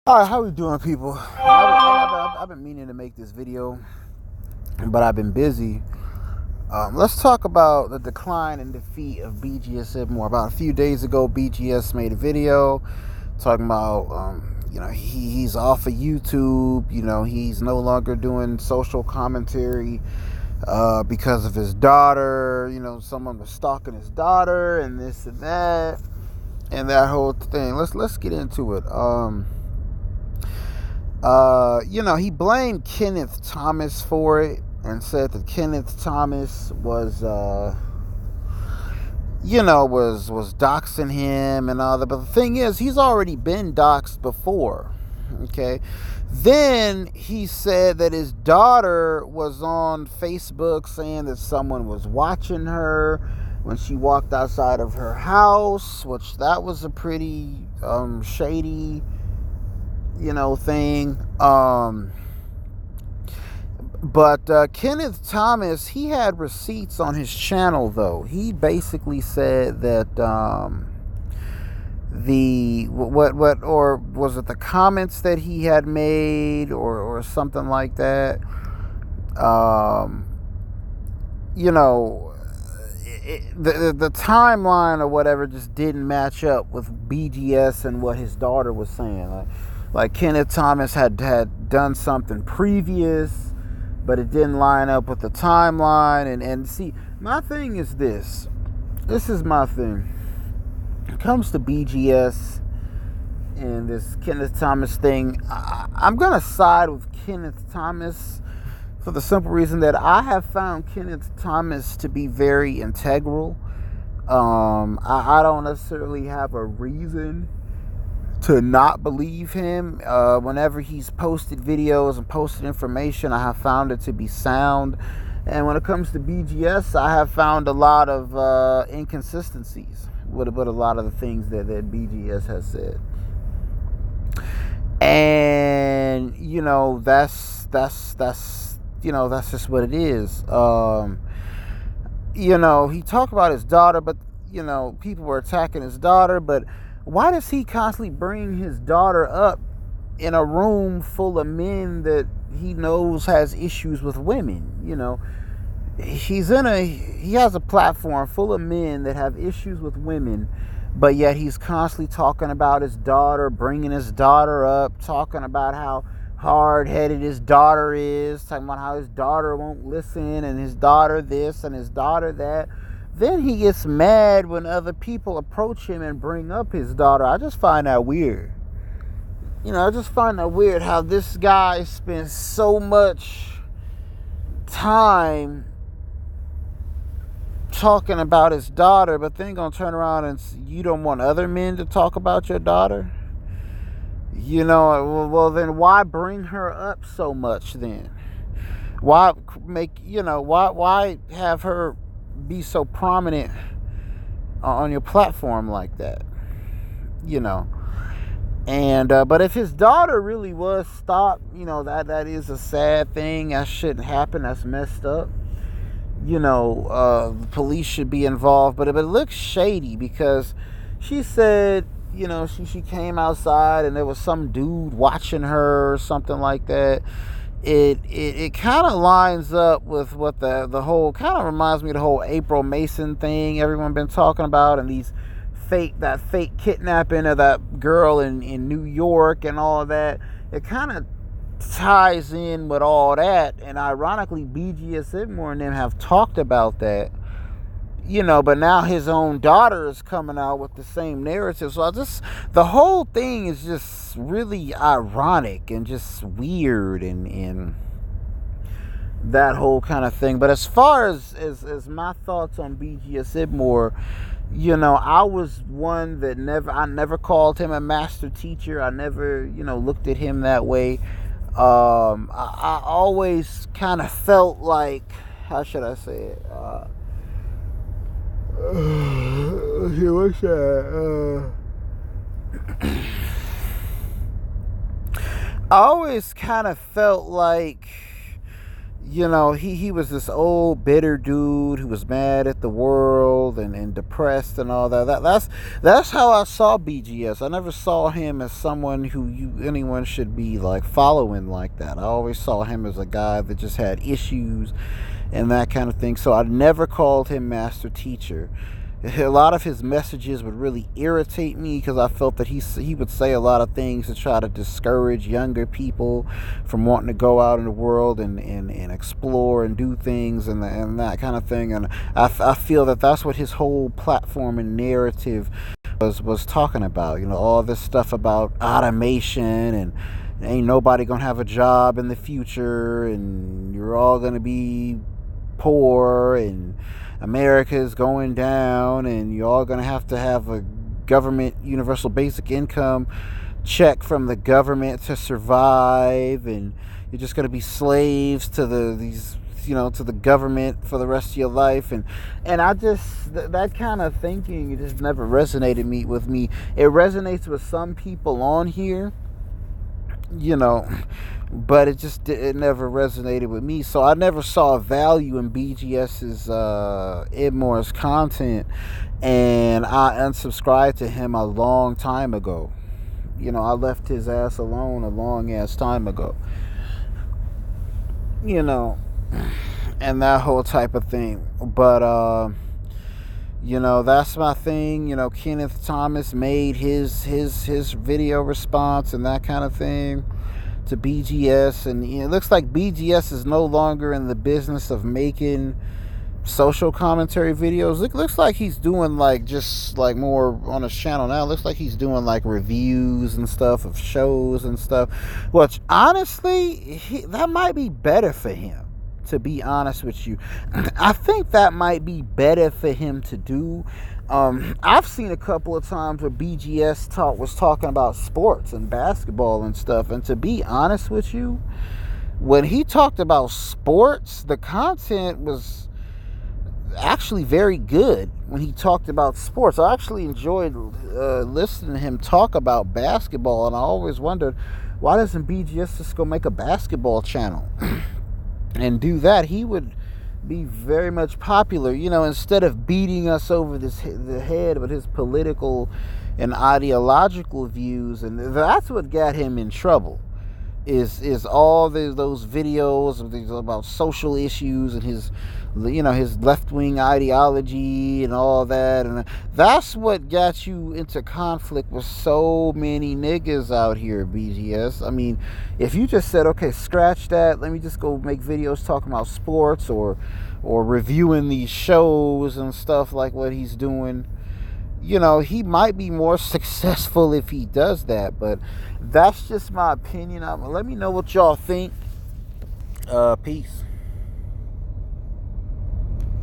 All right, how we doing, people? I've been meaning to make this video, but I've been busy. Let's talk about the decline and defeat of BGS Ibmor. About a few days ago, BGS made a video talking about, he's off of YouTube. He's no longer doing social commentary because of his daughter. Someone was stalking his daughter and this and that whole thing. Let's get into it. He blamed Kenneth Thomas for it and said that Kenneth Thomas was doxing him and all that. But the thing is, he's already been doxed before. Okay. Then he said that his daughter was on Facebook saying that someone was watching her when she walked outside of her house, which that was a pretty shady thing. But Kenneth Thomas, he had receipts on his channel, though. He basically said that or was it the comments that he had made or something like that? The timeline or whatever just didn't match up with BGS and what his daughter was saying. Like Kenneth Thomas had done something previous, but it didn't line up with the timeline. And see, my thing is this. This is my thing. When it comes to BGS and this Kenneth Thomas thing, I'm going to side with Kenneth Thomas for the simple reason that I have found Kenneth Thomas to be very integral. I don't necessarily have a reason to not believe him. Whenever he's posted videos and posted information, I have found it to be sound. And when it comes to BGS, I have found a lot of inconsistencies with a lot of the things that BGS has said. And that's just what it is. He talked about his daughter, but people were attacking his daughter, but why does he constantly bring his daughter up in a room full of men that he knows has issues with women? He has a platform full of men that have issues with women, but yet he's constantly talking about his daughter, bringing his daughter up, talking about how hard-headed his daughter is, talking about how his daughter won't listen and his daughter this and his daughter that. Then he gets mad when other people approach him and bring up his daughter. I just find that weird. I just find that weird how this guy spends so much time talking about his daughter, but then gonna turn around and you don't want other men to talk about your daughter? Well then why bring her up so much then? Why why have her be so prominent on your platform like that? And but if his daughter really was stopped, that is a sad thing. That shouldn't happen. That's messed up. The police should be involved, but it looks shady because she said she came outside and there was some dude watching her or something like that. It kind of lines up with what the whole, kind of reminds me of the whole April Mason thing everyone been talking about, and that fake kidnapping of that girl in New York and all of that. It kind of ties in with all that, and ironically BGS Ibmor and them have talked about that, but now his own daughter is coming out with the same narrative. So the whole thing is just really ironic and just weird and that whole kind of thing. But as far as my thoughts on BGS Ibmor, I was one that I never called him a master teacher. I never, looked at him that way. I always kind of felt like, how should I say it? What's that? I always kind of felt like, he was this old bitter dude who was mad at the world and depressed and all that. That's how I saw BGS. I never saw him as someone who anyone should be like following like that. I always saw him as a guy that just had issues and that kind of thing. So I never called him master teacher. A lot of his messages would really irritate me because I felt that he would say a lot of things to try to discourage younger people from wanting to go out in the world and explore and do things and that kind of thing. And I feel that that's what his whole platform and narrative was talking about. All this stuff about automation and ain't nobody gonna have a job in the future and you're all gonna be poor and America is going down and you're all going to have a government universal basic income check from the government to survive, and you're just going to be slaves to to the government for the rest of your life. And I just, that kind of thinking, it just never resonated with me. It resonates with some people on here, but it never resonated with me. So I never saw value in BGS's ibmor's content, and I unsubscribed to him a long time ago. I left his ass alone a long ass time ago. And that whole type of thing. But that's my thing. Kenneth Thomas made his video response and that kind of thing to BGS, and it looks like BGS is no longer in the business of making social commentary videos. Looks like he's doing just more on his channel now. Looks like he's doing reviews and stuff of shows and stuff, which honestly that might be better for him, to be honest with you. I think that might be better for him to do. I've seen a couple of times where BGS was talking about sports and basketball and stuff, and to be honest with you, when he talked about sports, the content was actually very good. When he talked about sports, I actually enjoyed listening to him talk about basketball, and I always wondered, why doesn't BGS just go make a basketball channel and do that? He would be very much popular, instead of beating us over the head with his political and ideological views. And that's what got him in trouble, is all those videos about social issues and his left-wing ideology and all that. And that's what got you into conflict with so many niggas out here, BGS. I mean, if you just said, okay, scratch that, let me just go make videos talking about sports or reviewing these shows and stuff like what he's doing, he might be more successful if he does that. But that's just my opinion. Let me know what y'all think. Peace.